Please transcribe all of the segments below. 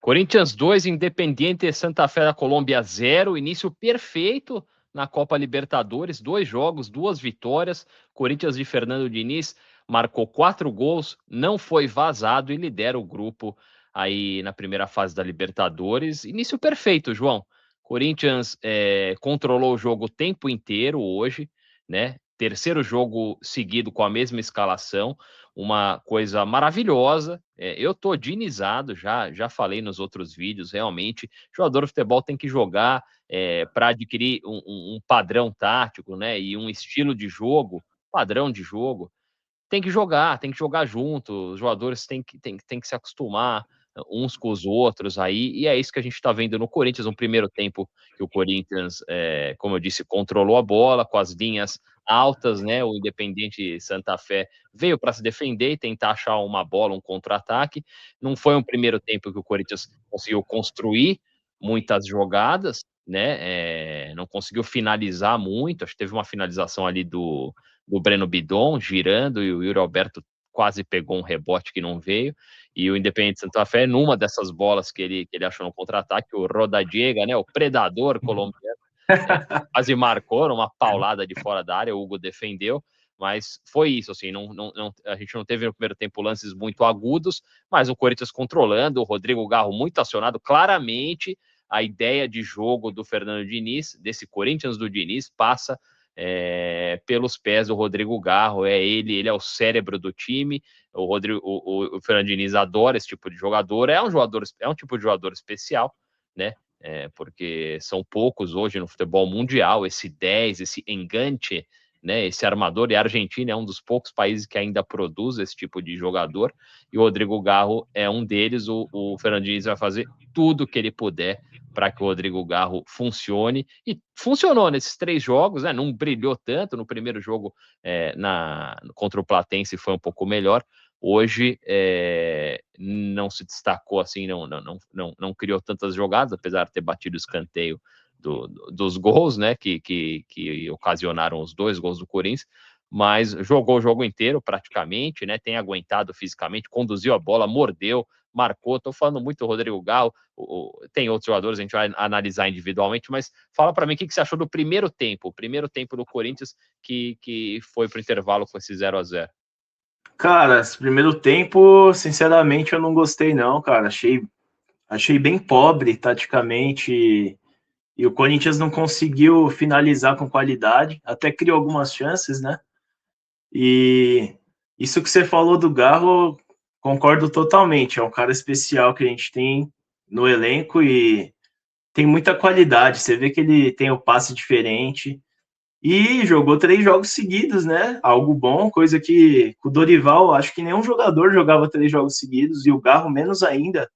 Corinthians 2, Independiente Santa Fé da Colômbia 0, início perfeito na Copa Libertadores, 2 jogos, 2 vitórias. Corinthians de Fernando Diniz marcou 4 gols, não foi vazado e lidera o grupo aí na primeira fase da Libertadores. Início perfeito, João. Corinthians controlou o jogo o tempo inteiro hoje, né? Terceiro jogo seguido com a mesma escalação, uma coisa maravilhosa. Eu tô dinizado, já falei nos outros vídeos, realmente, jogador de futebol tem que jogar para adquirir um padrão tático, né, e um estilo de jogo, padrão de jogo, tem que jogar junto, os jogadores têm que se acostumar uns com os outros aí, e é isso que a gente está vendo no Corinthians, um primeiro tempo que o Corinthians, como eu disse, controlou a bola com as linhas altas, né, o Independiente Santa Fé veio para se defender e tentar achar uma bola, um contra-ataque, não foi um primeiro tempo que o Corinthians conseguiu construir muitas jogadas, né, não conseguiu finalizar muito, acho que teve uma finalização ali do Breno Bidon girando e o Yuri Alberto quase pegou um rebote que não veio, e o Independiente Santa Fé, numa dessas bolas que ele achou no contra-ataque, o Rodallega, né, o predador colombiano, quase marcou uma paulada de fora da área, o Hugo defendeu, mas foi isso, assim, a gente não teve no primeiro tempo lances muito agudos, mas o Corinthians controlando, o Rodrigo Garro muito acionado, claramente a ideia de jogo do Fernando Diniz, desse Corinthians do Diniz, passa pelos pés do Rodrigo Garro, ele é o cérebro do time, o Fernando Diniz adora esse tipo de jogador, é um tipo de jogador especial, né, porque são poucos hoje no futebol mundial, esse 10, esse engante, né, esse armador, e a Argentina é um dos poucos países que ainda produz esse tipo de jogador, e o Rodrigo Garro é um deles, o Fernando Diniz vai fazer tudo que ele puder para que o Rodrigo Garro funcione, e funcionou nesses 3 jogos, né? Não brilhou tanto, no primeiro jogo contra o Platense foi um pouco melhor, hoje não se destacou assim, não criou tantas jogadas, apesar de ter batido o escanteio dos gols, né, que ocasionaram os 2 gols do Corinthians, mas jogou o jogo inteiro praticamente, né, tem aguentado fisicamente, conduziu a bola, mordeu, marcou. Tô falando muito do Rodrigo Garro, tem outros jogadores, a gente vai analisar individualmente, mas fala para mim o que você achou do primeiro tempo do Corinthians que foi para o intervalo com esse 0-0. Cara, esse primeiro tempo, sinceramente, eu não gostei não, cara. Achei bem pobre taticamente e o Corinthians não conseguiu finalizar com qualidade, até criou algumas chances, né? E isso que você falou do Garro, concordo totalmente. É um cara especial que a gente tem no elenco e tem muita qualidade. Você vê que ele tem o passe diferente e jogou 3 jogos seguidos, né? Algo bom, coisa que com o Dorival, acho que nenhum jogador jogava 3 jogos seguidos e o Garro menos ainda,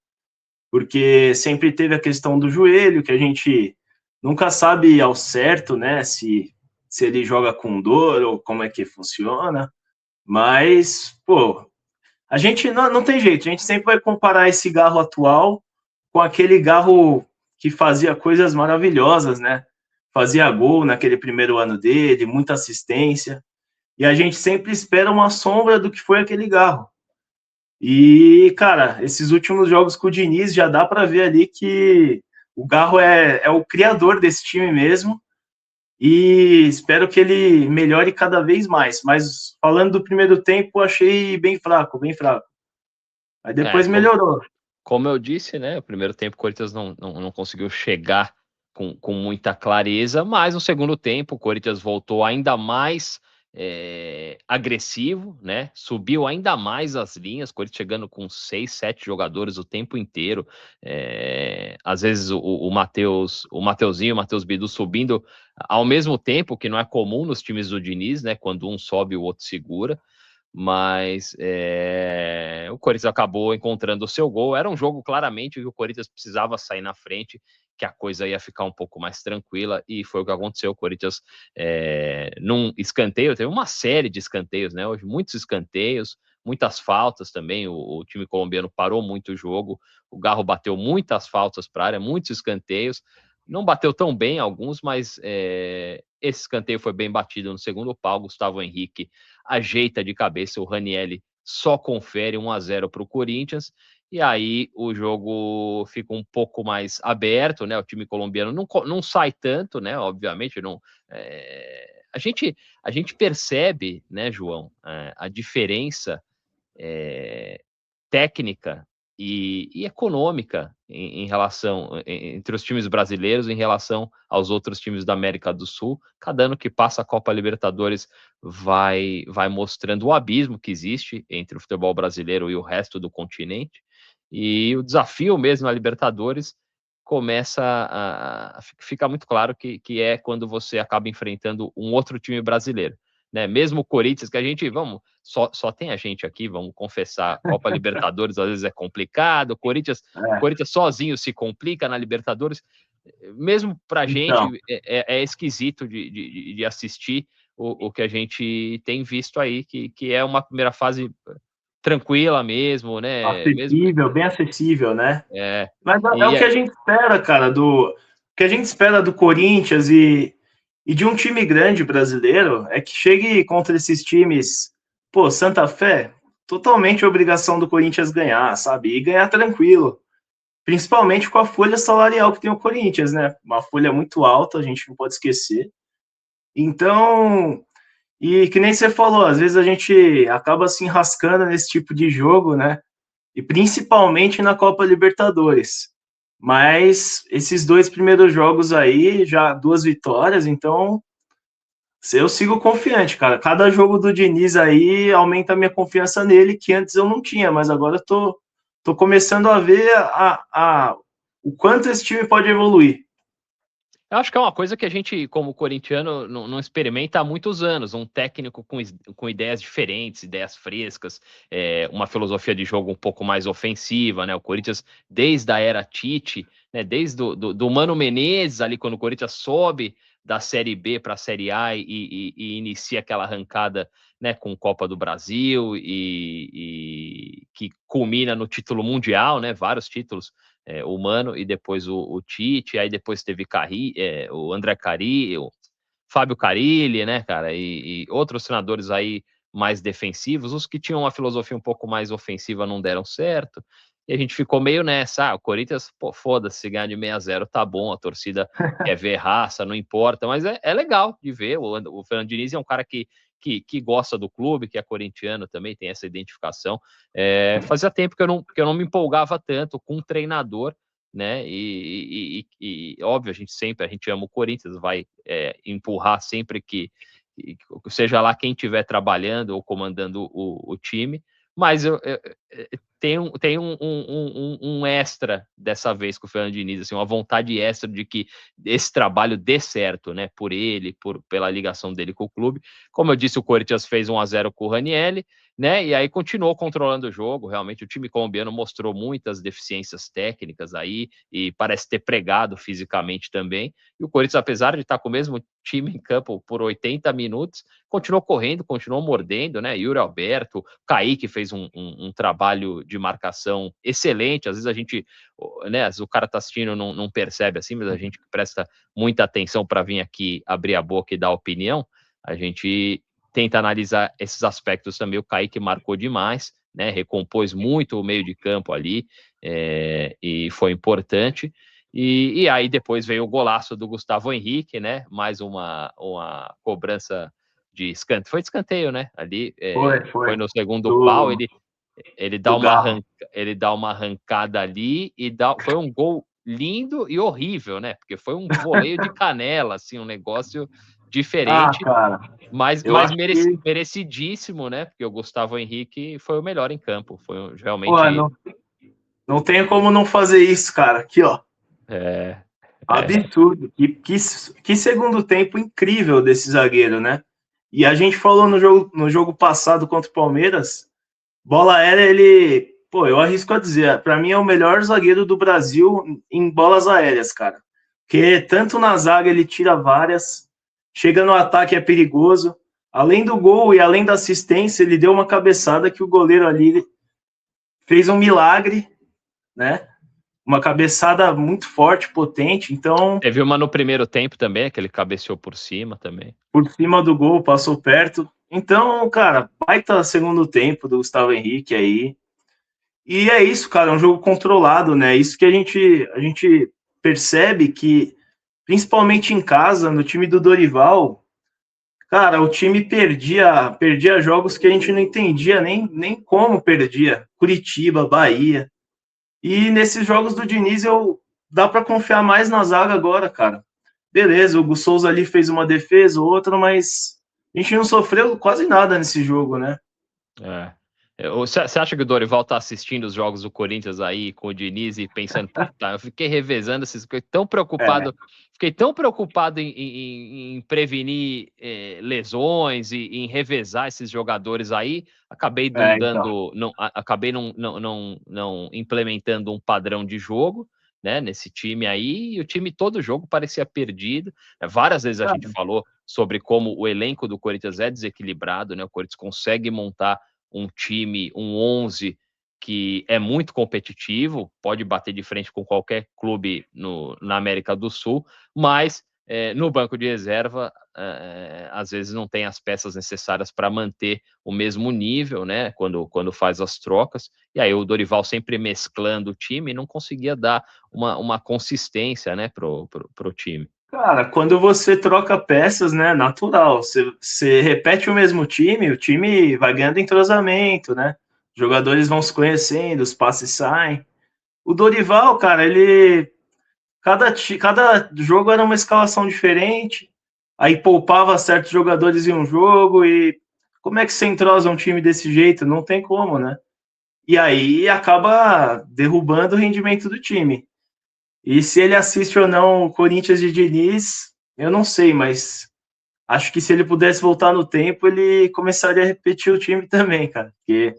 porque sempre teve a questão do joelho, que a gente nunca sabe ao certo, né? Se ele joga com dor ou como é que funciona. Mas, pô, a gente não tem jeito, a gente sempre vai comparar esse Garro atual com aquele Garro que fazia coisas maravilhosas, né? Fazia gol naquele primeiro ano dele, muita assistência, e a gente sempre espera uma sombra do que foi aquele Garro. E, cara, esses últimos jogos com o Diniz já dá para ver ali que o Garro é o criador desse time mesmo, e espero que ele melhore cada vez mais. Mas falando do primeiro tempo, achei bem fraco, bem fraco. Aí É, depois como, melhorou. como eu disse, né, o primeiro tempo o Corinthians não conseguiu chegar com muita clareza, mas no segundo tempo o Corinthians voltou ainda mais agressivo, né? Subiu ainda mais as linhas, o Corinthians chegando com 6, 7 jogadores o tempo inteiro. Às vezes o Mateuzinho, o Matheus Bidu subindo ao mesmo tempo, que não é comum nos times do Diniz, né? Quando um sobe, o outro segura, mas o Corinthians acabou encontrando o seu gol. Era um jogo claramente que o Corinthians precisava sair na frente, que a coisa ia ficar um pouco mais tranquila, e foi o que aconteceu. O Corinthians, num escanteio, teve uma série de escanteios, né? Hoje, muitos escanteios, muitas faltas também. O time colombiano parou muito o jogo, o Garro bateu muitas faltas para a área, muitos escanteios. Não bateu tão bem alguns, mas esse escanteio foi bem batido no segundo pau. Gustavo Henrique ajeita de cabeça, o Ranieri só confere 1-0 para o Corinthians, e aí o jogo fica um pouco mais aberto, né? O time colombiano não sai tanto, né? Obviamente, não. A gente percebe, né, João, a diferença técnica e econômica em relação entre os times brasileiros em relação aos outros times da América do Sul. Cada ano que passa a Copa Libertadores vai mostrando o abismo que existe entre o futebol brasileiro e o resto do continente. E o desafio mesmo na Libertadores começa a ficar muito claro que é quando você acaba enfrentando um outro time brasileiro. Né? Mesmo o Corinthians, que a gente, só tem a gente aqui, vamos confessar, Copa Libertadores às vezes é complicado, o Corinthians sozinho se complica na Libertadores, mesmo pra Então, gente é esquisito de assistir o que a gente tem visto aí, que é uma primeira fase tranquila mesmo, né? acessível, bem acessível, né? É, Mas é o e que a gente espera, cara, o que a gente espera do Corinthians e de um time grande brasileiro é que chegue contra esses times, pô, Santa Fé, totalmente obrigação do Corinthians ganhar, sabe? E ganhar tranquilo. Principalmente com a folha salarial que tem o Corinthians, né? Uma folha muito alta, a gente não pode esquecer. Então, e que nem você falou, às vezes a gente acaba se enrascando nesse tipo de jogo, né? E principalmente na Copa Libertadores. Mas esses 2 primeiros jogos aí, já 2 vitórias, então eu sigo confiante, cara. Cada jogo do Diniz aí aumenta a minha confiança nele, que antes eu não tinha, mas agora eu tô começando a ver o quanto esse time pode evoluir. eu acho que é uma coisa que a gente, como corintiano, não experimenta há muitos anos. Um técnico com ideias diferentes, ideias frescas, uma filosofia de jogo um pouco mais ofensiva, né? O Corinthians, desde a era Tite, né? Desde do Mano Menezes, ali, quando o Corinthians sobe da Série B para a Série A e inicia aquela arrancada, né, com Copa do Brasil e que culmina no título mundial, né? Vários títulos, o Mano e depois o Tite, aí depois teve o André Carilli, o Fábio Carilli, né, cara, e outros treinadores aí mais defensivos, os que tinham uma filosofia um pouco mais ofensiva não deram certo, e a gente ficou meio nessa, o Corinthians, pô, foda-se, se ganhar de 6-0 tá bom, a torcida quer ver raça, não importa, mas é legal de ver, o Fernando Diniz é um cara que gosta do clube, que é corintiano também, tem essa identificação. Fazia tempo que eu não me empolgava tanto com um treinador, né? E óbvio, a gente ama o Corinthians, vai empurrar sempre que seja lá quem estiver trabalhando ou comandando o time, mas tem um extra dessa vez com o Fernando Diniz, assim, uma vontade extra de que esse trabalho dê certo, né? Por ele, pela ligação dele com o clube. Como eu disse, o Corinthians fez 1-0 com o Ranieri, né? E aí continuou controlando o jogo. Realmente, o time colombiano mostrou muitas deficiências técnicas aí e parece ter pregado fisicamente também. E o Corinthians, apesar de estar com o mesmo time em campo por 80 minutos, continuou correndo, continuou mordendo, né? Yuri Alberto, Kaique fez um trabalho de marcação excelente. Às vezes a gente, né? O cara tá assistindo não percebe assim, mas a gente presta muita atenção para vir aqui abrir a boca e dar opinião. A gente tenta analisar esses aspectos também. O Kaique marcou demais, né? Recompôs muito o meio de campo ali, e foi importante. E aí depois veio o golaço do Gustavo Henrique, né? Mais uma cobrança de escanteio. Foi de escanteio, né? Ali foi no segundo pau. Do, Ele dá do Galo. ele dá uma arrancada ali foi um gol lindo e horrível, né? Porque foi um voleio de canela, assim, um negócio Ah, diferente, cara, mas eu acho que, merecidíssimo, né? Porque o Gustavo Henrique foi o melhor em campo. Foi pô, realmente. não tem como não fazer isso, cara. Aqui, ó. É, é, Absurdo. Que segundo tempo incrível desse zagueiro, né? E a gente falou no jogo passado contra o Palmeiras, bola aérea, ele, pô, eu arrisco a dizer, para mim é o melhor zagueiro do Brasil em bolas aéreas, cara. Porque tanto na zaga ele tira várias, chega no ataque é perigoso. Além do gol e além da assistência, ele deu uma cabeçada que o goleiro ali fez um milagre, né? Uma cabeçada muito forte, potente. Então, teve uma no primeiro tempo também, que ele cabeceou por cima também. por cima do gol, passou perto. Então, cara, baita segundo tempo do Gustavo Henrique aí. E é isso, cara, é um jogo controlado, né? Isso que a gente percebe que, principalmente em casa, no time do Dorival, cara, o time perdia jogos que a gente não entendia nem como perdia. Curitiba, Bahia. E nesses jogos do Diniz dá para confiar mais na zaga agora, cara. Beleza, o Hugo Souza ali fez uma defesa ou outra, mas a gente não sofreu quase nada nesse jogo, né? É. Você acha que o Dorival tá assistindo os jogos do Corinthians aí com o Diniz e pensando, puta, eu fiquei revezando esses, É, fiquei tão preocupado em prevenir lesões e em revezar esses jogadores aí, acabei não então. dando, acabei não implementando um padrão de jogo, né, nesse time aí, e o time todo jogo parecia perdido. Várias vezes a gente falou sobre como o elenco do Corinthians é desequilibrado, né? O Corinthians consegue montar um time, um 11 que é muito competitivo, pode bater de frente com qualquer clube na América do Sul, mas no banco de reserva, às vezes não tem as peças necessárias para manter o mesmo nível, né? Quando faz as trocas. E aí o Dorival sempre mesclando o time, não conseguia dar uma consistência, né, pro time. Cara, quando você troca peças, né, natural, você repete o time vai ganhando entrosamento, né? Os jogadores vão se conhecendo, os passes saem. O Dorival, cara, cada jogo era uma escalação diferente, aí poupava certos jogadores em um jogo e como é que você entrosa um time desse jeito? Não tem como, né? E aí acaba derrubando o rendimento do time. E se ele assiste ou não o Corinthians de Diniz, eu não sei, mas acho que se ele pudesse voltar no tempo, ele começaria a repetir o time também, cara. Porque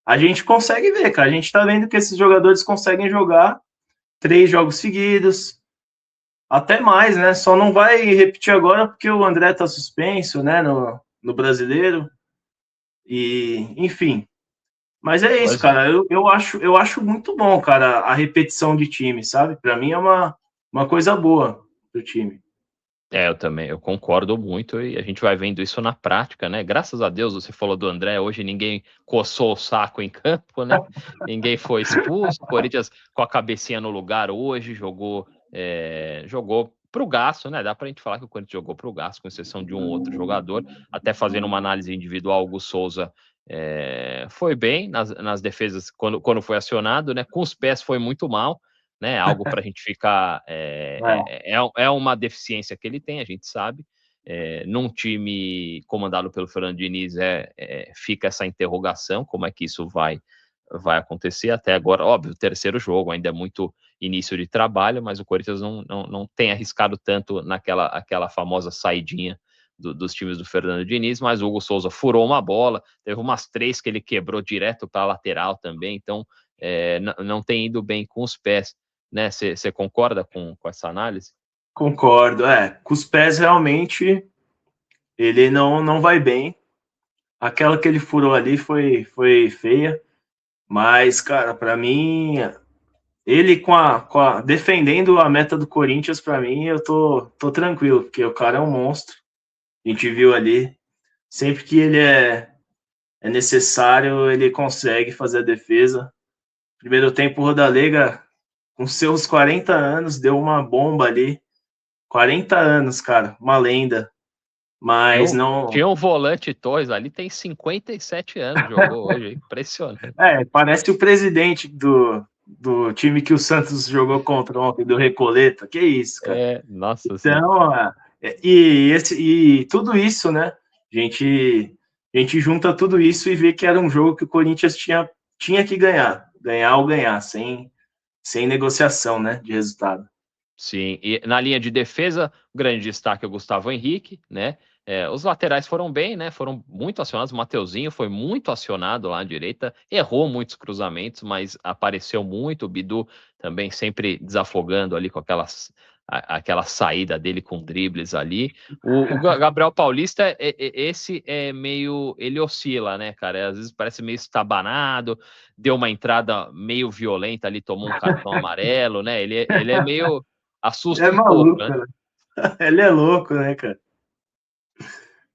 a gente consegue ver, cara. A gente tá vendo que esses jogadores conseguem jogar 3 jogos seguidos, até mais, né? Só não vai repetir agora porque o André tá suspenso, né, no brasileiro. E, enfim. Mas é isso, Pois é. cara. Eu acho muito bom, cara, a repetição de time, sabe? Para mim é uma coisa boa do time. Eu também, eu concordo muito e a gente vai vendo isso na prática, né? Graças a Deus, você falou do André, hoje ninguém coçou o saco em campo, né? Ninguém foi expulso, o Corinthians com a cabecinha no lugar hoje, jogou pro gasto, né? Dá pra gente falar que o Corinthians jogou pro gasto, com exceção de um ou outro jogador, até fazendo uma análise individual, o Hugo Souza foi bem nas defesas quando foi acionado, né? Com os pés foi muito mal, né? Algo para a gente ficar. É, É uma deficiência que ele tem, a gente sabe. Num time comandado pelo Fernando Diniz, fica essa interrogação: como é que isso vai acontecer? Até agora, óbvio, o terceiro jogo, ainda é muito início de trabalho, mas o Corinthians não tem arriscado tanto aquela famosa saidinha dos times do Fernando Diniz, mas o Hugo Souza furou uma bola, teve umas 3 que ele quebrou direto para a lateral também, então não tem ido bem com os pés, né? Você concorda com essa análise? concordo. Com os pés realmente ele não vai bem. Aquela que ele furou ali foi feia, mas, cara, para mim, ele defendendo a meta do Corinthians, para mim, eu tô tranquilo, porque o cara é um monstro. A gente viu ali, sempre que ele é necessário, ele consegue fazer a defesa. Primeiro tempo, o Rodalega, com seus 40 anos, deu uma bomba ali. 40 anos, cara, uma lenda. Mas não. Tinha um volante Torres ali, tem 57 anos, jogou hoje, impressionante. Parece o presidente do time que o Santos jogou contra ontem, do Recoleta. Que isso, cara. Nossa senhora. Então, e tudo isso, né? A gente junta tudo isso e vê que era um jogo que o Corinthians tinha que ganhar. Ganhar ou ganhar, sem negociação, né? De resultado. Sim, e na linha de defesa, o grande destaque é o Gustavo Henrique, né? Os laterais foram bem, né? Foram muito acionados. O Mateuzinho foi muito acionado lá à direita, errou muitos cruzamentos, mas apareceu muito. O Bidu também sempre desafogando ali com aquela saída dele com dribles ali. O Gabriel Paulista, esse é meio. Ele oscila, né, cara? Às vezes parece meio estabanado, deu uma entrada meio violenta ali, tomou um cartão amarelo, né? Ele é meio. Assusta É um pouco, maluco, né? né? Ele é louco, né, cara?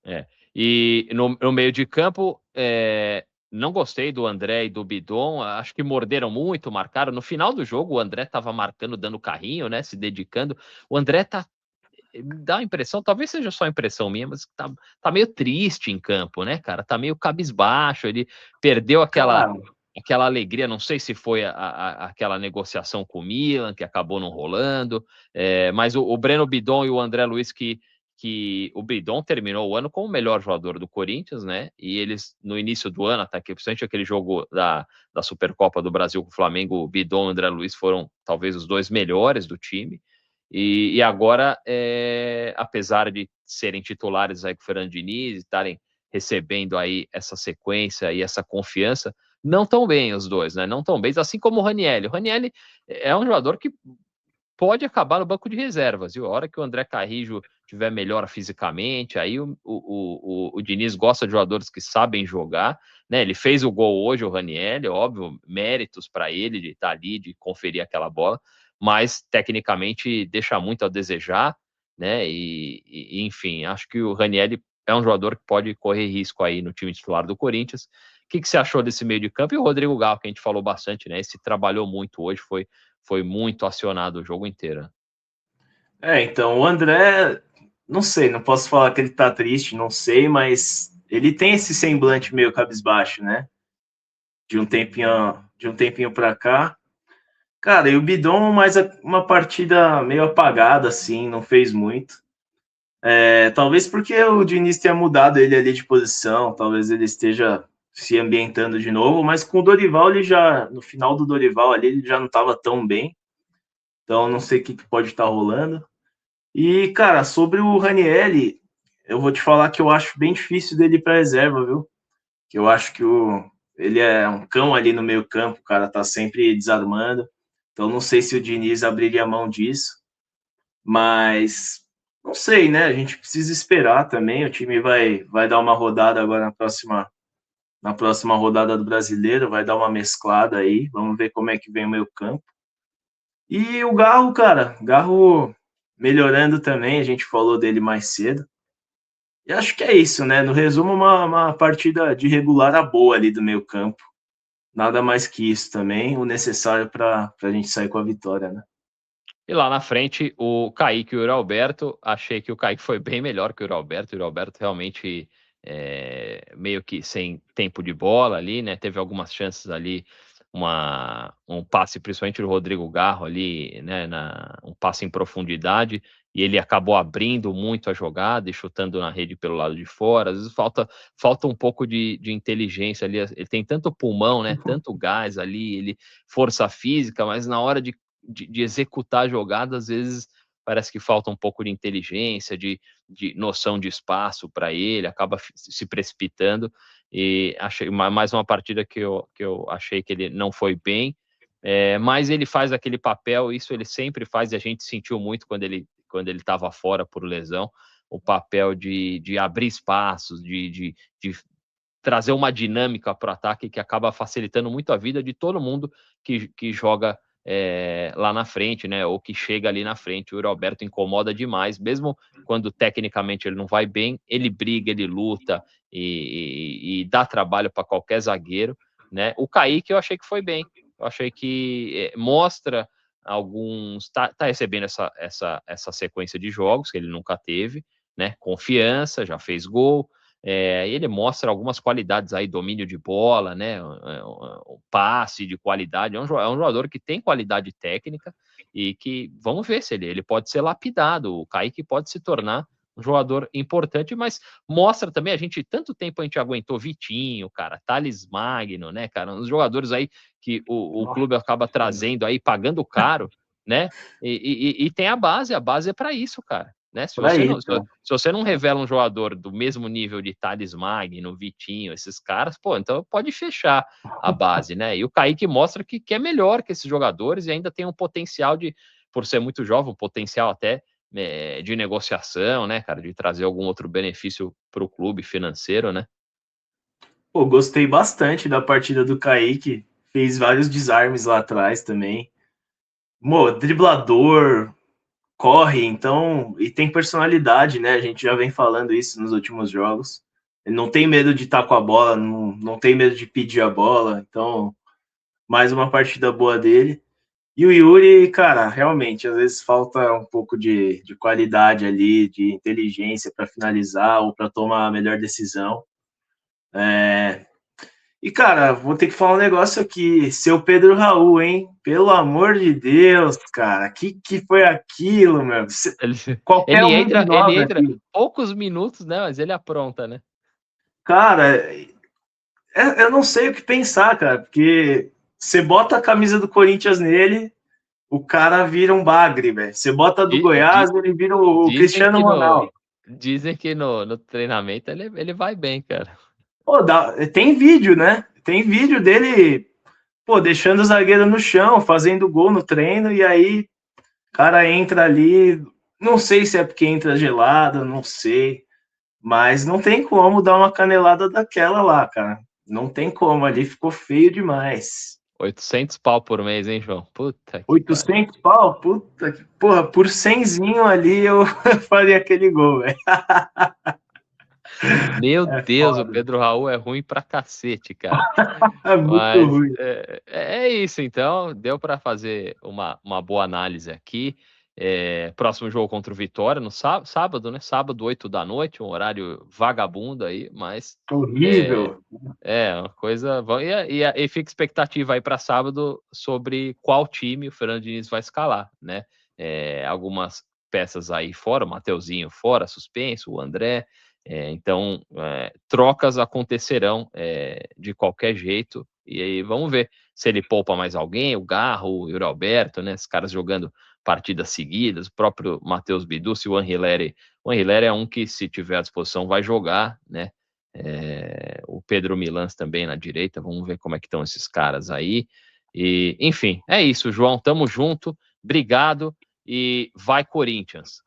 É. E no meio de campo, não gostei do André e do Bidon, acho que morderam muito, marcaram. No final do jogo, o André estava marcando, dando carrinho, né? Se dedicando. O André dá a impressão, talvez seja só impressão minha, mas tá meio triste em campo, né, cara? Tá meio cabisbaixo, ele perdeu aquela alegria, não sei se foi aquela negociação com o Milan, que acabou não rolando, mas o Breno Bidon e o André Luiz, que o Bidon terminou o ano como o melhor jogador do Corinthians, né? E eles, no início do ano, até que principalmente aquele jogo da Supercopa do Brasil com o Flamengo, o Bidon e o André Luiz foram talvez os dois melhores do time. E agora, apesar de serem titulares aí com o Fernando Diniz e estarem recebendo aí essa sequência e essa confiança, não tão bem os dois, né? Não tão bem, assim como o Ranieri. O Ranieri é um jogador que pode acabar no banco de reservas, viu? A hora que o André Carrijo tiver melhor fisicamente, aí o Diniz gosta de jogadores que sabem jogar, né? Ele fez o gol hoje, o Ranieri, óbvio, méritos para ele de estar ali, de conferir aquela bola, mas tecnicamente deixa muito a desejar, né? Enfim, acho que o Ranieri é um jogador que pode correr risco aí no time titular do Corinthians. O que você achou desse meio de campo? E o Rodrigo Galo, que a gente falou bastante, né? Esse trabalhou muito hoje, foi muito acionado o jogo inteiro. Então, o André, não sei, não posso falar que ele tá triste, não sei, mas ele tem esse semblante meio cabisbaixo, né? De um tempinho para cá. Cara, e o Bidon, mais uma partida meio apagada, assim, não fez muito. Talvez porque o Diniz tenha mudado ele ali de posição, talvez ele esteja se ambientando de novo, mas com o Dorival, no final do Dorival ali, ele já não estava tão bem. Então, não sei o que pode estar rolando. E, cara, sobre o Ranieri, eu vou te falar que eu acho bem difícil dele ir para reserva, viu? Que eu acho que ele é um cão ali no meio campo, o cara tá sempre desarmando. Então, não sei se o Diniz abriria mão disso, mas não sei, né? A gente precisa esperar também. O time vai dar uma rodada agora na próxima rodada do Brasileiro, vai dar uma mesclada aí. Vamos ver como é que vem o meio campo. E o Garro, cara, Garro melhorando também, a gente falou dele mais cedo. E acho que é isso, né? No resumo, uma partida de regular a boa ali do meio campo. Nada mais que isso também, o necessário para a gente sair com a vitória, né? E lá na frente, o Kaique e o Yuri Alberto. Achei que o Kaique foi bem melhor que o Yuri Alberto. O Yuri Alberto realmente meio que sem tempo de bola ali, né? Teve algumas chances ali, um passe, principalmente do Rodrigo Garro ali, né? Um passe em profundidade, e ele acabou abrindo muito a jogada e chutando na rede pelo lado de fora. Às vezes falta um pouco de inteligência ali. Ele tem tanto pulmão, né? Tanto gás ali, força física, mas na hora de executar a jogada, às vezes parece que falta um pouco de inteligência, de noção de espaço para ele, acaba se precipitando. E achei mais uma partida que eu achei que ele não foi bem, mas ele faz aquele papel, isso ele sempre faz, e a gente sentiu muito quando ele estava fora por lesão, o papel de abrir espaços, de trazer uma dinâmica para o ataque que acaba facilitando muito a vida de todo mundo que joga lá na frente, né? Ou que chega ali na frente. O Yuri Alberto incomoda demais, mesmo quando tecnicamente ele não vai bem, ele briga, ele luta e dá trabalho para qualquer zagueiro, né? O Kaique eu achei que foi bem, eu achei que mostra alguns, tá recebendo essa sequência de jogos que ele nunca teve, né? Confiança, já fez gol. Ele mostra algumas qualidades aí, domínio de bola, né? Um passe de qualidade. É um jogador que tem qualidade técnica e que vamos ver se ele pode ser lapidado. O Kaique pode se tornar um jogador importante, mas mostra também, tanto tempo a gente aguentou Vitinho, cara, Thales Magno, né, cara, uns jogadores aí que o clube acaba trazendo aí, pagando caro, né, e tem a base é para isso, cara. Né? Se você não revela um jogador do mesmo nível de Thales Magno, Vitinho, esses caras, pô, então pode fechar a base, né? E o Kaique mostra que é melhor que esses jogadores e ainda tem um potencial por ser muito jovem, um potencial até de negociação, né, cara, de trazer algum outro benefício para o clube financeiro, né? Pô, gostei bastante da partida do Kaique, fez vários desarmes lá atrás também. Driblador, corre, então, e tem personalidade, né? A gente já vem falando isso nos últimos jogos. Ele não tem medo de estar com a bola, não tem medo de pedir a bola. Então, mais uma partida boa dele. E o Yuri, cara, realmente, às vezes falta um pouco de qualidade ali, de inteligência para finalizar ou para tomar a melhor decisão. E, cara, vou ter que falar um negócio aqui. Seu Pedro Raul, hein? Pelo amor de Deus, cara. Que foi aquilo, meu? Ele, Qualquer um de ele nós entra aqui. poucos minutos, né? Mas ele apronta, né? Cara, eu não sei o que pensar, cara. Porque você bota a camisa do Corinthians nele, o cara vira um bagre, velho. Você bota a do Goiás, ele vira o Dizem Cristiano que Ronaldo. dizem que no treinamento ele vai bem, cara. Pô, tem vídeo, né? Tem vídeo dele, pô, deixando o zagueiro no chão, fazendo gol no treino, e aí o cara entra ali. Não sei se é porque entra gelado, não sei. Mas não tem como dar uma canelada daquela lá, cara. Não tem como, ali ficou feio demais. 800 pau por mês, hein, João? Puta que pariu. 800 pau? Puta que... Porra, por 100zinho ali eu faria aquele gol, velho. Meu É Deus, o foda. Pedro Raul é ruim pra cacete, cara. É muito Mas ruim. é isso, então. Deu para fazer uma boa análise aqui. Próximo jogo contra o Vitória, no sábado, né? Sábado, 8 da noite, um horário vagabundo aí, mas é, Horrível. uma coisa. E fica expectativa aí para sábado sobre qual time o Fernando Diniz vai escalar, né? Algumas peças aí fora, o Mateuzinho fora, suspenso, o André. Então, trocas acontecerão de qualquer jeito. E aí vamos ver se ele poupa mais alguém, o Garro, o Yuri Alberto, né? Os caras jogando partidas seguidas, o próprio Matheus Bidu, se o Anrileri é um que, se tiver à disposição, vai jogar, né? O Pedro Milans também na direita, vamos ver como é que estão esses caras aí. E, enfim, é isso, João, tamo junto, obrigado e vai Corinthians.